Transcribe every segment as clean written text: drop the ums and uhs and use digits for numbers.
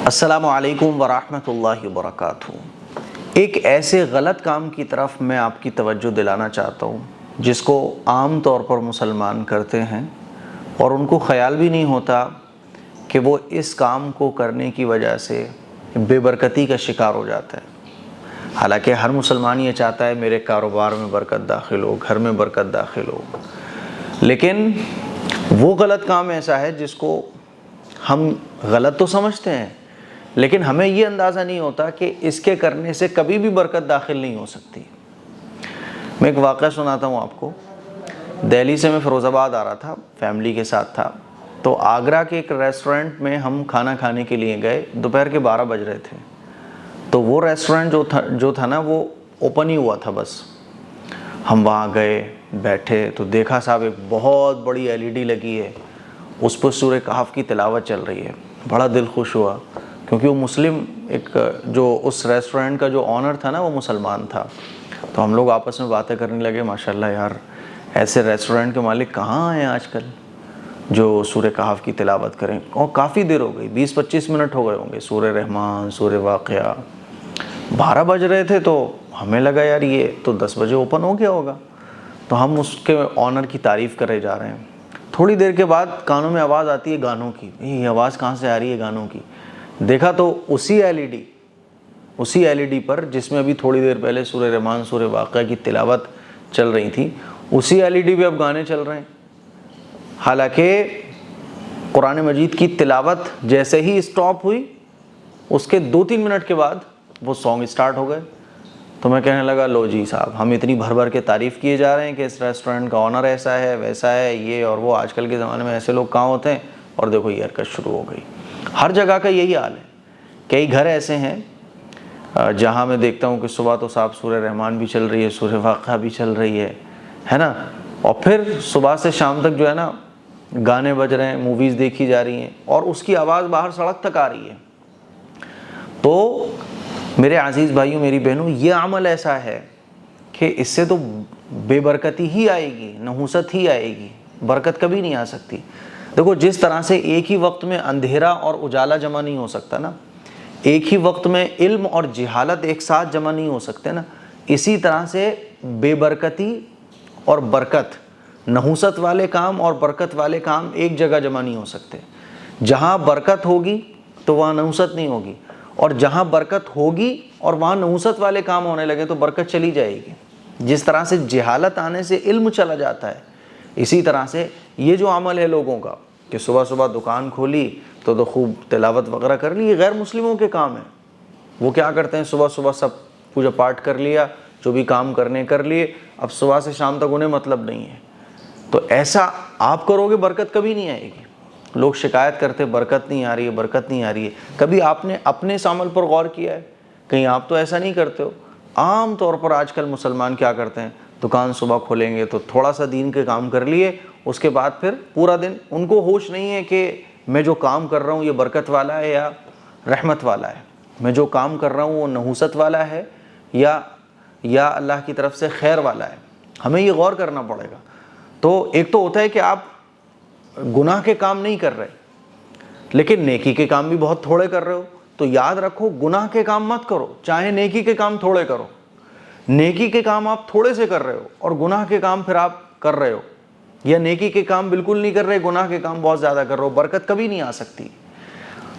السلام علیکم ورحمۃ اللہ وبرکاتہ۔ ایک ایسے غلط کام کی طرف میں آپ کی توجہ دلانا چاہتا ہوں جس کو عام طور پر مسلمان کرتے ہیں اور ان کو خیال بھی نہیں ہوتا کہ وہ اس کام کو کرنے کی وجہ سے بے برکتی کا شکار ہو جاتا ہے۔ حالانکہ ہر مسلمان یہ چاہتا ہے میرے کاروبار میں برکت داخل ہو، گھر میں برکت داخل ہو، لیکن وہ غلط کام ایسا ہے جس کو ہم غلط تو سمجھتے ہیں لیکن ہمیں یہ اندازہ نہیں ہوتا کہ اس کے کرنے سے کبھی بھی برکت داخل نہیں ہو سکتی۔ میں ایک واقعہ سناتا ہوں آپ کو۔ دہلی سے میں فیروز آباد آ رہا تھا، فیملی کے ساتھ تھا، تو آگرہ کے ایک ریسٹورنٹ میں ہم کھانا کھانے کے لیے گئے۔ دوپہر کے 12 بج رہے تھے، تو وہ ریسٹورنٹ جو تھا نا وہ اوپن ہی ہوا تھا بس۔ ہم وہاں گئے، بیٹھے تو دیکھا صاحب ایک بہت بڑی LED لگی ہے، اس پر سورہ کہف کی تلاوت چل رہی ہے۔ بڑا دل خوش ہوا کیونکہ وہ مسلم، ایک جو اس ریسٹورنٹ کا جو آنر تھا نا وہ مسلمان تھا۔ تو ہم لوگ آپس میں باتیں کرنے لگے، ماشاءاللہ یار ایسے ریسٹورنٹ کے مالک کہاں ہیں آج کل جو سورہ کہف کی تلاوت کریں۔ اور کافی دیر ہو گئی، 20-25 منٹ ہو گئے ہوں گے، سورہ رحمان، سورہ واقعہ۔ 12 بج رہے تھے تو ہمیں لگا یار یہ تو 10 بجے اوپن ہو گیا ہوگا، تو ہم اس کے آنر کی تعریف کرے جا رہے ہیں۔ تھوڑی دیر کے بعد کانوں میں آواز آتی ہے گانوں کی۔ یہ آواز کہاں سے آ رہی ہے گانوں کی؟ دیکھا تو اسی LED پر جس میں ابھی تھوڑی دیر پہلے سورہ رحمان، سورہ واقعہ کی تلاوت چل رہی تھی، اسی LED پہ اب گانے چل رہے ہیں۔ حالانکہ قرآن مجید کی تلاوت جیسے ہی سٹاپ ہوئی اس کے 2-3 منٹ کے بعد وہ سانگ سٹارٹ ہو گئے۔ تو میں کہنے لگا لو جی صاحب، ہم اتنی بھر بھر کے تعریف کیے جا رہے ہیں کہ اس ریسٹورنٹ کا آنر ایسا ہے، ویسا ہے، یہ اور وہ۔ آج کل کے زمانے میں ایسے لوگ کہاں ہوتے ہیں؟ اور دیکھو یہ حرکت شروع ہو گئی۔ ہر جگہ کا یہی حال ہے۔ کئی گھر ایسے ہیں جہاں میں دیکھتا ہوں کہ صبح تو صاحب سورہ رحمان بھی چل رہی ہے، سورہ واقعہ بھی چل رہی ہے نا، اور پھر صبح سے شام تک جو ہے نا گانے بج رہے ہیں، موویز دیکھی جا رہی ہیں اور اس کی آواز باہر سڑک تک آ رہی ہے۔ تو میرے عزیز بھائیوں، میری بہنوں، یہ عمل ایسا ہے کہ اس سے تو بے برکتی ہی آئے گی، نحوست ہی آئے گی، برکت کبھی نہیں آ سکتی۔ دیکھو جس طرح سے ایک ہی وقت میں اندھیرا اور اجالا جمع نہیں ہو سکتا نا، ایک ہی وقت میں علم اور جہالت ایک ساتھ جمع نہیں ہو سکتے نا، اسی طرح سے بے برکتی اور برکت، نحوست والے کام اور برکت والے کام ایک جگہ جمع نہیں ہو سکتے۔ جہاں برکت ہوگی تو وہاں نحوست نہیں ہوگی، اور جہاں برکت ہوگی اور وہاں نحوست والے کام ہونے لگے تو برکت چلی جائے گی۔ جس طرح سے جہالت آنے سے علم چلا جاتا ہے، اسی طرح سے یہ جو عمل ہے لوگوں کا کہ صبح صبح دکان کھولی تو خوب تلاوت وغیرہ کر لی، یہ غیر مسلموں کے کام ہیں۔ وہ کیا کرتے ہیں؟ صبح صبح سب پوجا پاٹ کر لیا، جو بھی کام کرنے کر لیے، اب صبح سے شام تک انہیں مطلب نہیں ہے۔ تو ایسا آپ کرو گے برکت کبھی نہیں آئے گی۔ لوگ شکایت کرتے برکت نہیں آ رہی ہے، برکت نہیں آ رہی ہے۔ کبھی آپ نے اپنے اس عمل پر غور کیا ہے؟ کہیں آپ تو ایسا نہیں کرتے ہو؟ عام طور پر آج کل مسلمان کیا کرتے ہیں؟ دکان صبح کھولیں گے تو تھوڑا سا دین کے کام کر لیے، اس کے بعد پھر پورا دن ان کو ہوش نہیں ہے کہ میں جو کام کر رہا ہوں یہ برکت والا ہے یا رحمت والا ہے، میں جو کام کر رہا ہوں وہ نحوست والا ہے یا اللہ کی طرف سے خیر والا ہے۔ ہمیں یہ غور کرنا پڑے گا۔ تو ایک تو ہوتا ہے کہ آپ گناہ کے کام نہیں کر رہے لیکن نیکی کے کام بھی بہت تھوڑے کر رہے ہو، تو یاد رکھو گناہ کے کام مت کرو، چاہے نیکی کے کام تھوڑے کرو۔ نیکی کے کام آپ تھوڑے سے کر رہے ہو اور گناہ کے کام پھر آپ کر رہے ہو، یا نیکی کے کام بالکل نہیں کر رہے، گناہ کے کام بہت زیادہ کر رہے ہو، برکت کبھی نہیں آ سکتی۔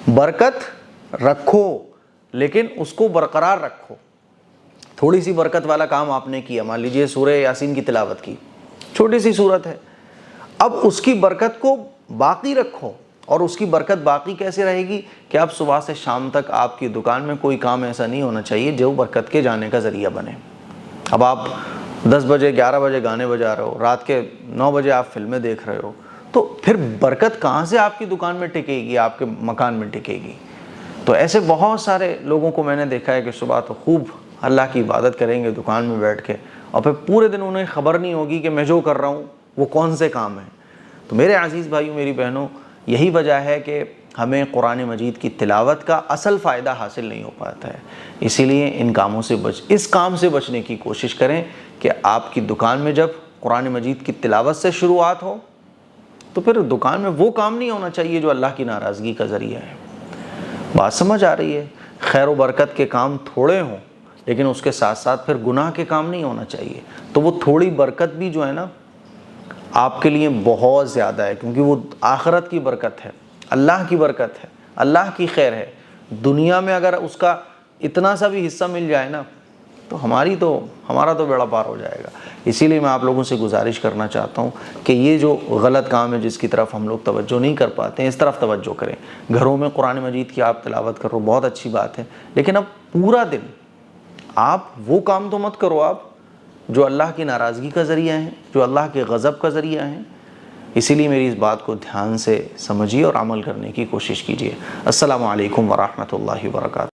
برکت رکھو لیکن اس کو برقرار رکھو۔ تھوڑی سی برکت والا کام آپ نے کیا، مان لیجئے سورہ یاسین کی تلاوت کی، چھوٹی سی سورت ہے، اب اس کی برکت کو باقی رکھو۔ اور اس کی برکت باقی کیسے رہے گی کہ اب صبح سے شام تک آپ کی دکان میں کوئی کام ایسا نہیں ہونا چاہیے جو برکت کے جانے کا ذریعہ بنے۔ اب آپ 10 بجے 11 بجے گانے بجا رہے ہو، رات کے 9 بجے آپ فلمیں دیکھ رہے ہو، تو پھر برکت کہاں سے آپ کی دکان میں ٹکے گی، آپ کے مکان میں ٹکے گی؟ تو ایسے بہت سارے لوگوں کو میں نے دیکھا ہے کہ صبح تو خوب اللہ کی عبادت کریں گے دکان میں بیٹھ کے، اور پھر پورے دن انہیں خبر نہیں ہوگی کہ میں جو کر رہا ہوں وہ کون سے کام ہیں۔ تو میرے عزیز بھائیوں، میری بہنوں، یہی وجہ ہے کہ ہمیں قرآن مجید کی تلاوت کا اصل فائدہ حاصل نہیں ہو پاتا ہے۔ اسی لیے اس کام سے بچنے کی کوشش کریں کہ آپ کی دکان میں جب قرآن مجید کی تلاوت سے شروعات ہو تو پھر دکان میں وہ کام نہیں ہونا چاہیے جو اللہ کی ناراضگی کا ذریعہ ہے۔ بات سمجھ آ رہی ہے؟ خیر و برکت کے کام تھوڑے ہوں لیکن اس کے ساتھ ساتھ پھر گناہ کے کام نہیں ہونا چاہیے، تو وہ تھوڑی برکت بھی جو ہے نا آپ کے لیے بہت زیادہ ہے، کیونکہ وہ آخرت کی برکت ہے، اللہ کی برکت ہے، اللہ کی خیر ہے۔ دنیا میں اگر اس کا اتنا سا بھی حصہ مل جائے نا تو ہمارا تو بیڑا پار ہو جائے گا۔ اسی لیے میں آپ لوگوں سے گزارش کرنا چاہتا ہوں کہ یہ جو غلط کام ہے جس کی طرف ہم لوگ توجہ نہیں کر پاتے ہیں، اس طرف توجہ کریں۔ گھروں میں قرآن مجید کی آپ تلاوت کرو، بہت اچھی بات ہے، لیکن اب پورا دن آپ وہ کام تو مت کرو آپ جو اللہ کی ناراضگی کا ذریعہ ہیں، جو اللہ کے غضب کا ذریعہ ہیں۔ اسی لیے میری اس بات کو دھیان سے سمجھیے اور عمل کرنے کی کوشش کیجیے۔ السلام علیکم ورحمۃ اللہ وبرکاتہ۔